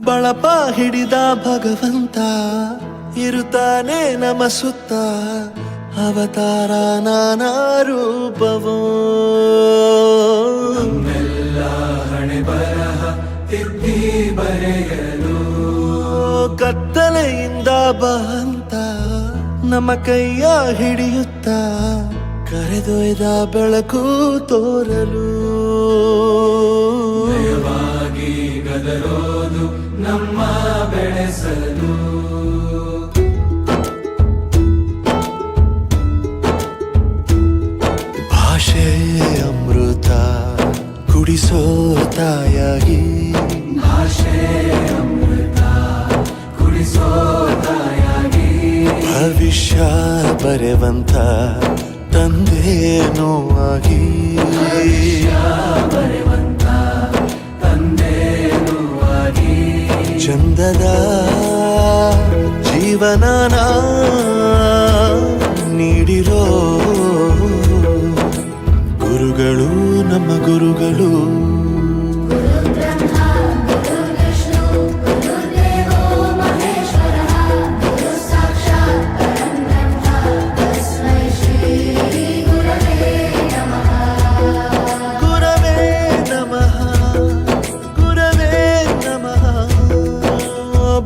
ಬಳಪ ಹಿಡಿದ ಭಗವಂತ ಇರುತ್ತಾನೆ ನಮ ಸುತ್ತ ಅವತಾರ ನಾನಾ ರೂಪವೋ ನಮ್ಮೆಲ್ಲ ಹಣೆ ಬರಹ ತಿದ್ದಿ ಬರೆಯಲು ಕತ್ತಲೆಯಿಂದ ಬಂತ ನಮ್ಮ ಕೈಯ ಹಿಡಿಯುತ್ತ ಕರೆದೊಯ್ದ ಬೆಳಕು ತೋರಲು ನಯವಾಗಿ ಗದರೋದು ನಮ್ಮ ಬೆಳೆಸಲು ಭಾಷೆ ಅಮೃತ ಕುಡಿಸೋ ತಾಯಾಗಿ ಭಾಷೆ ಅಮೃತ ಕುಡಿಸೋ ತಾಯಾಗಿ ಭವಿಷ್ಯ ಬರೆವಂತ ತಂದೇನೋ ಆಗಿ ಬರೆವಂತ ತಂದೇನೂ ಆಗಿ ಚಂದದ ಜೀವನನ ನೀಡಿರೋ ಗುರುಗಳು ನಮ್ಮ ಗುರುಗಳು ಗುರವೇ ನಮಃ ಗುರವೇ ನಮಃ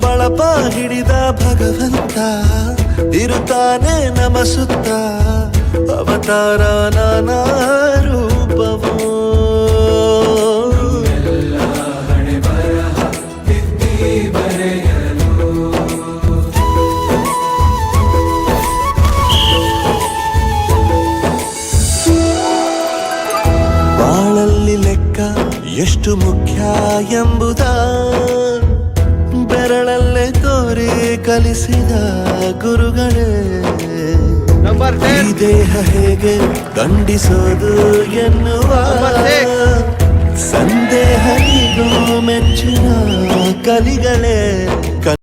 ಬಳಪ ಹಿಡಿದ ಭಗವಂತ ಇರುತ್ತಾನೆ ನಮ ಸುತ್ತ ಅವತಾರ ನಾನಾ ರೂಪವೋ ಎಲ್ಲ ಹಣೆ ಬರಹ ತಿದ್ದಿ ಬರೆಯಲು ಬಾಳಲ್ಲಿ ಲೆಕ್ಕ ಎಷ್ಟು ಮುಖ್ಯ ಎಂಬುದ ಬೆರಳಲ್ಲೇ ತೋರಿ ಕಲಿಸಿದ ಗುರುಗಳೇ ಈ ದೇಹ ಹೇಗೆ ದಂಡಿಸೋದು ಎನ್ನುವ